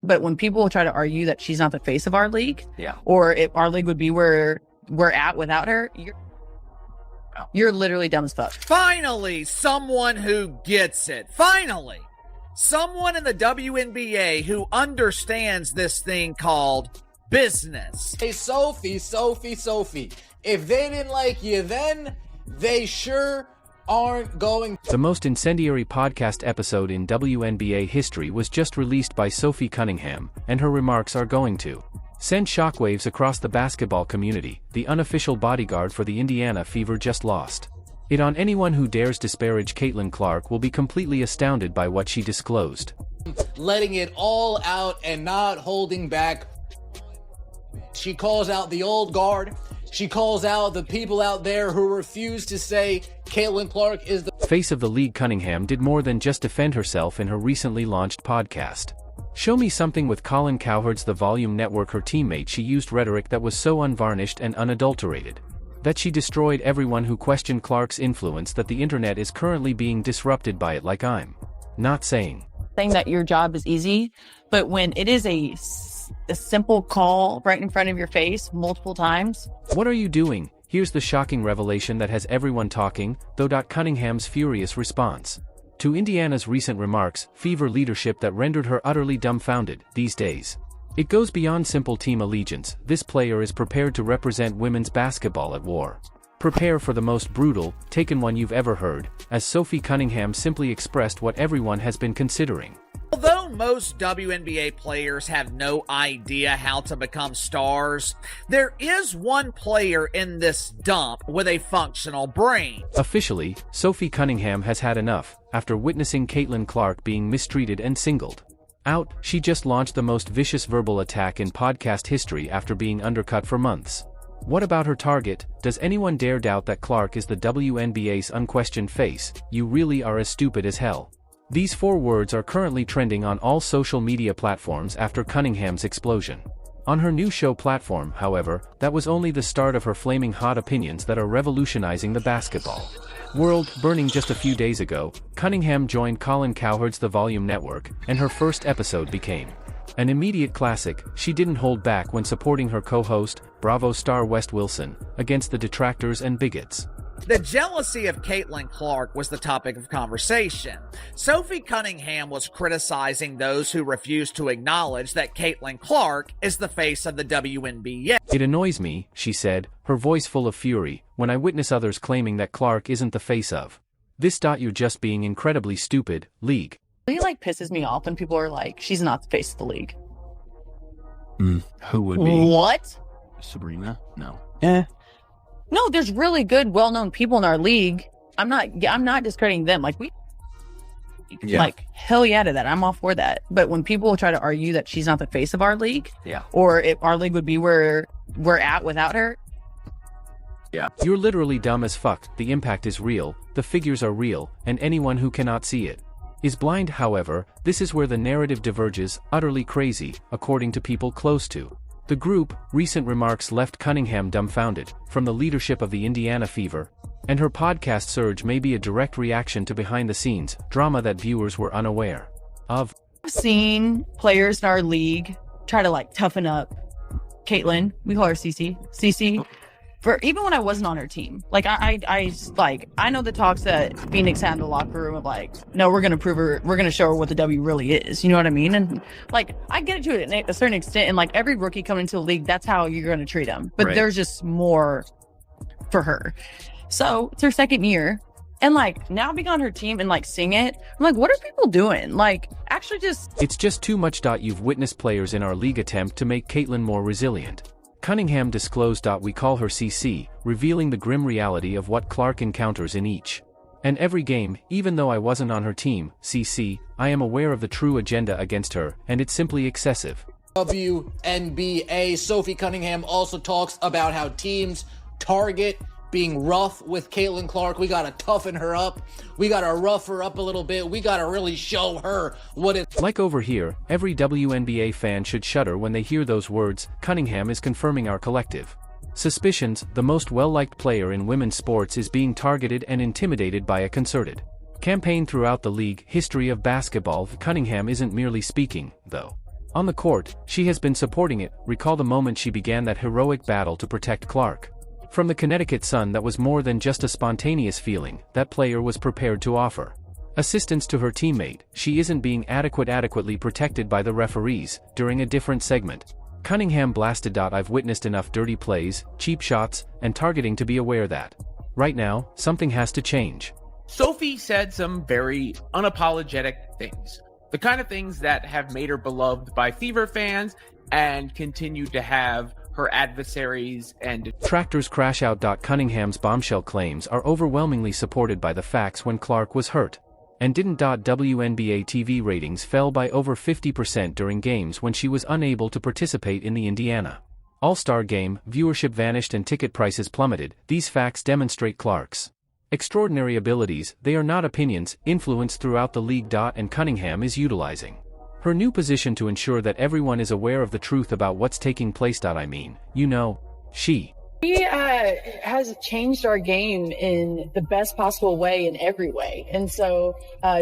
But when people try to argue that she's not the face of our league, Yeah. or if our league would be where we're at without her, you're literally dumb as fuck. Finally, someone who gets it. Finally, someone in the WNBA who understands this thing called business. Hey, Sophie. If they didn't like you then, they sure aren't going. The most incendiary podcast episode in WNBA history was just released by Sophie Cunningham, and her remarks are going to send shockwaves across the basketball community. The unofficial bodyguard for the Indiana Fever just lost it on anyone who dares disparage Caitlin Clark will be completely astounded by what she disclosed. Letting it all out and not holding back. She calls out the old guard. She calls out the people out there who refuse to say Caitlin Clark is the face of the league. Cunningham did more than just defend herself in her recently launched podcast, Show Me Something with Colin Cowherd's The Volume Network. Her teammate, she used rhetoric that was so unvarnished and unadulterated that she destroyed everyone who questioned Clark's influence, that the internet is currently being disrupted by it. Like, I'm not saying that your job is easy, but when it is a simple call right in front of your face multiple times. What are you doing? Here's the shocking revelation that has everyone talking, though. Cunningham's furious response to Indiana's recent remarks, Fever leadership that rendered her utterly dumbfounded. These days, it goes beyond simple team allegiance. This player is prepared to represent women's basketball at war. Prepare for the most brutal, taken one you've ever heard, as Sophie Cunningham simply expressed what everyone has been considering. Although most WNBA players have no idea how to become stars, there is one player in this dump with a functional brain. Officially, Sophie Cunningham has had enough. After witnessing Caitlin Clark being mistreated and singled out, she just launched the most vicious verbal attack in podcast history after being undercut for months. What about her target? Does anyone dare doubt that Clark is the WNBA's unquestioned face? You really are as stupid as hell. These 4 words are currently trending on all social media platforms after Cunningham's explosion. On her new show platform, however, that was only the start of her flaming hot opinions that are revolutionizing the basketball world. Burning just a few days ago, Cunningham joined Colin Cowherd's The Volume Network, and her first episode became an immediate classic. She didn't hold back when supporting her co-host, Bravo star West Wilson, against the detractors and bigots. The jealousy of Caitlin Clark was the topic of conversation. Sophie Cunningham was criticizing those who refused to acknowledge that Caitlin Clark is the face of the WNBA. It annoys me, she said, her voice full of fury, when I witness others claiming that Clark isn't the face of this. You're just being incredibly stupid, league. It pisses me off when people are like, she's not the face of the league. Who would be? What? Sabrina? No. No, there's really good, well-known people in our league. I'm not discrediting them. Hell yeah to that. I'm all for that. But when people try to argue that she's not the face of our league, or if our league would be where we're at without her, you're literally dumb as fuck. The impact is real, the figures are real, and anyone who cannot see it is blind. However, this is where the narrative diverges, utterly crazy, according to people close to the group. Recent remarks left Cunningham dumbfounded, from the leadership of the Indiana Fever, and her podcast surge may be a direct reaction to behind-the-scenes drama that viewers were unaware of. I've seen players in our league try to toughen up Caitlin. We call her CC. For even when I wasn't on her team, I know the talks that Phoenix had in the locker room of no, we're gonna prove her, we're gonna show her what the W really is. You know what I mean? And I get it to a certain extent. And every rookie coming into the league, that's how you're gonna treat them. But there's just more for her. So it's her second year, and now being on her team and seeing it, I'm what are people doing? Actually, it's just too much. You've witnessed players in our league attempt to make Caitlin more resilient. Cunningham disclosed. We call her CC, revealing the grim reality of what Clark encounters in each and every game. Even though I wasn't on her team, CC, I am aware of the true agenda against her, and it's simply excessive. WNBA. Sophie Cunningham also talks about how teams target being rough with Caitlin Clark. We gotta toughen her up. We gotta rough her up a little bit. We gotta really show her what it's like. Over here, every WNBA fan should shudder when they hear those words. Cunningham is confirming our collective suspicions. The most well-liked player in women's sports is being targeted and intimidated by a concerted campaign throughout the league history of basketball. Cunningham isn't merely speaking, though. On the court, she has been supporting it. Recall the moment she began that heroic battle to protect Clark. From the Connecticut Sun, that was more than just a spontaneous feeling, that player was prepared to offer assistance to her teammate. She isn't being adequately protected by the referees. During a different segment, Cunningham blasted. I've witnessed enough dirty plays, cheap shots, and targeting to be aware that right now, something has to change. Sophie said some very unapologetic things. The kind of things that have made her beloved by Fever fans and continue to have her adversaries and detractors crash out. Cunningham's bombshell claims are overwhelmingly supported by the facts. When Clark was hurt and didn't. WNBA TV ratings fell by over 50% during games when she was unable to participate in the Indiana All-Star game. Viewership vanished and ticket prices plummeted. These facts demonstrate Clark's extraordinary abilities. They are not opinions, influence throughout the league. And Cunningham is utilizing her new position to ensure that everyone is aware of the truth about what's taking place. She has changed our game in the best possible way in every way. And so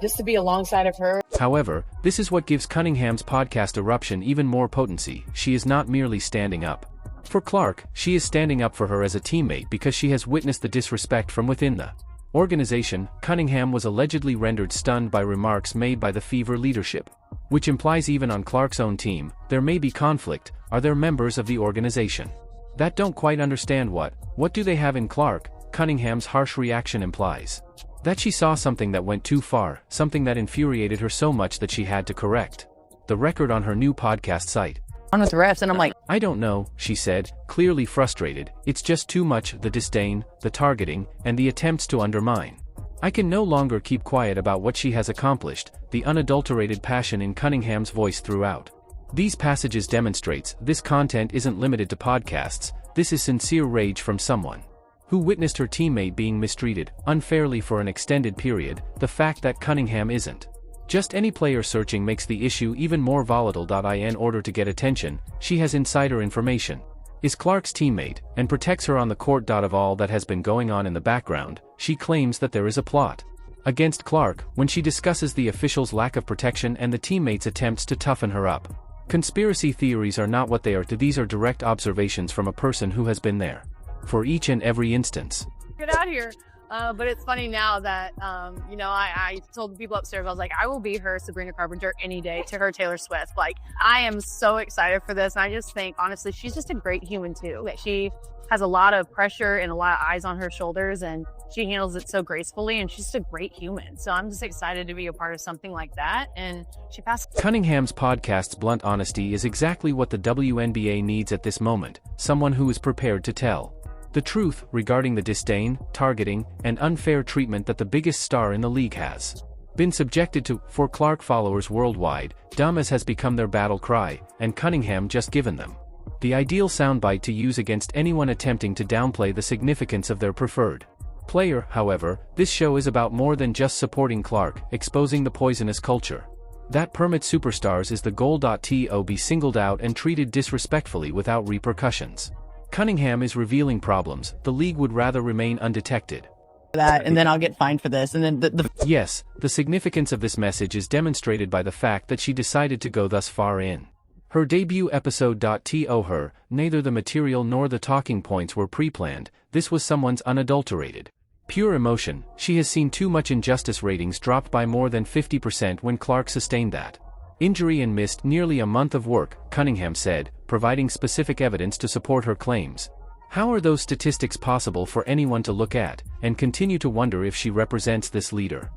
just to be alongside of her. However, this is what gives Cunningham's podcast eruption even more potency. She is not merely standing up for Clark, she is standing up for her as a teammate because she has witnessed the disrespect from within the organization. Cunningham was allegedly rendered stunned by remarks made by the Fever leadership, which implies even on Clark's own team, there may be conflict. Are there members of the organization that don't quite understand what do they have in Clark? Cunningham's harsh reaction implies that she saw something that went too far, something that infuriated her so much that she had to correct the record on her new podcast site. On with the refs, and I'm like, I don't know, she said, clearly frustrated. It's just too much, the disdain, the targeting, and the attempts to undermine. I can no longer keep quiet about what she has accomplished. The unadulterated passion in Cunningham's voice throughout these passages demonstrates this content isn't limited to podcasts. This is sincere rage from someone who witnessed her teammate being mistreated unfairly for an extended period. The fact that Cunningham isn't just any player searching makes the issue even more volatile. In order to get attention, she has insider information, is Clark's teammate, and protects her on the court. Of all that has been going on in the background, she claims that there is a plot against Clark when she discusses the officials' lack of protection and the teammates' attempts to toughen her up. Conspiracy theories are not what they are. These are direct observations from a person who has been there for each and every instance. Get out here. But it's funny now that, I told the people upstairs, I was like, I will be her Sabrina Carpenter any day to her Taylor Swift. Like, I am so excited for this. And I just think, honestly, she's just a great human too. She has a lot of pressure and a lot of eyes on her shoulders, and she handles it so gracefully, and she's just a great human. So I'm just excited to be a part of something like that. And she passed. Cunningham's podcast's blunt honesty is exactly what the WNBA needs at this moment. Someone who is prepared to tell the truth regarding the disdain, targeting, and unfair treatment that the biggest star in the league has been subjected to. For Clark followers worldwide, dumb as has become their battle cry, and Cunningham just given them the ideal soundbite to use against anyone attempting to downplay the significance of their preferred player. However, this show is about more than just supporting Clark, exposing the poisonous culture that permits superstars is the goal. To be singled out and treated disrespectfully without repercussions. Cunningham is revealing problems the league would rather remain undetected. that, and then I'll get fined for this. And then Yes, the significance of this message is demonstrated by the fact that she decided to go thus far in her debut episode. To her, neither the material nor the talking points were pre-planned. This was someone's unadulterated, pure emotion. She has seen too much injustice. Ratings dropped by more than 50% when Clark sustained that injury and missed nearly a month of work, Cunningham said, providing specific evidence to support her claims. How are those statistics possible for anyone to look at and continue to wonder if she represents this leader?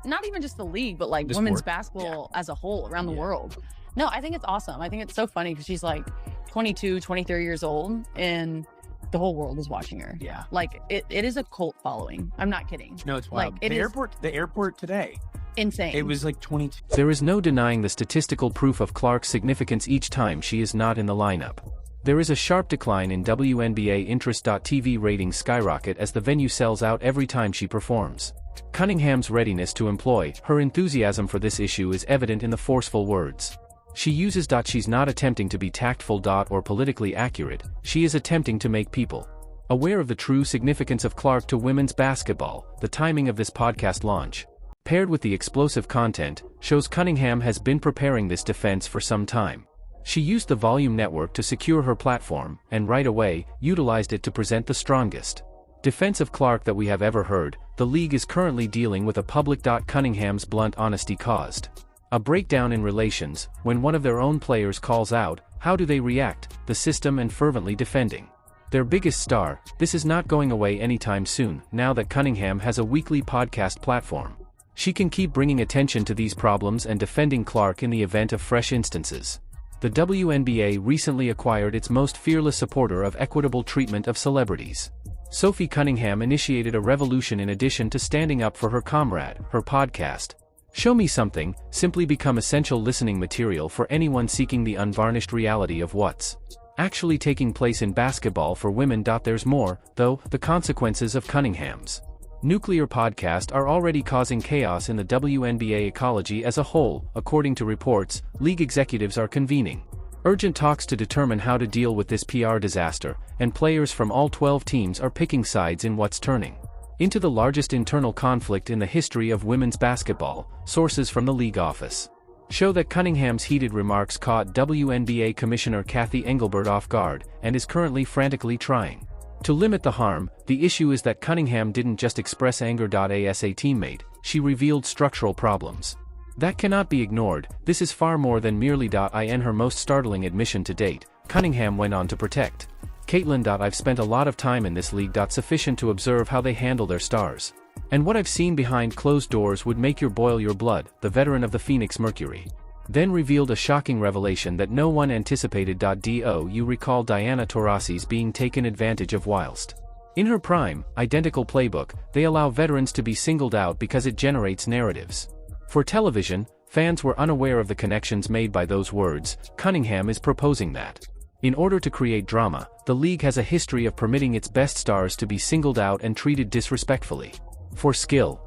not even just the league, but like women's basketball as a whole around the world. No, I think it's awesome. I think it's so funny because she's like 22, 23 years old, and the whole world is watching her. Yeah. Like it is a cult following. I'm not kidding. No, it's wild. Like, The airport today. Insane. It was like 22. There is no denying the statistical proof of Clark's significance each time she is not in the lineup. There is a sharp decline in WNBA interest. TV ratings skyrocket as the venue sells out every time she performs. Cunningham's readiness to employ her enthusiasm for this issue is evident in the forceful words she uses. She's not attempting to be tactful or politically accurate. She is attempting to make people aware of the true significance of Clark to women's basketball. The timing of this podcast launch, paired with the explosive content, shows Cunningham has been preparing this defense for some time. She used the volume network to secure her platform, and right away, utilized it to present the strongest defense of Clark that we have ever heard. The league is currently dealing with a public. Cunningham's blunt honesty caused a breakdown in relations. When one of their own players calls out, how do they react? The system and fervently defending their biggest star. This is not going away anytime soon. Now that Cunningham has a weekly podcast platform, she can keep bringing attention to these problems and defending Clark in the event of fresh instances. The WNBA recently acquired its most fearless supporter of equitable treatment of celebrities. Sophie Cunningham initiated a revolution. In addition to standing up for her comrade, her podcast, Show Me Something, simply become essential listening material for anyone seeking the unvarnished reality of what's actually taking place in basketball for women. There's more, though. The consequences of Cunningham's nuclear podcast are already causing chaos in the WNBA ecology as a whole. According to reports, league executives are convening urgent talks to determine how to deal with this PR disaster, and players from all 12 teams are picking sides in what's turning into the largest internal conflict in the history of women's basketball. Sources from the league office show that Cunningham's heated remarks caught WNBA Commissioner Kathy Engelbert off guard, and is currently frantically trying to limit the harm. The issue is that Cunningham didn't just express anger as a teammate, she revealed structural problems that cannot be ignored. This is far more than merely in her most startling admission to date. Cunningham went on to protect Caitlin. I've spent a lot of time in this league. Sufficient to observe how they handle their stars, and what I've seen behind closed doors would make you boil your blood. The veteran of the Phoenix Mercury then revealed a shocking revelation that no one anticipated. You recall Diana Taurasi's being taken advantage of whilst in her prime. Identical playbook. They allow veterans to be singled out because it generates narratives for television. Fans were unaware of the connections made by those words. Cunningham is proposing that in order to create drama, the league has a history of permitting its best stars to be singled out and treated disrespectfully for skill,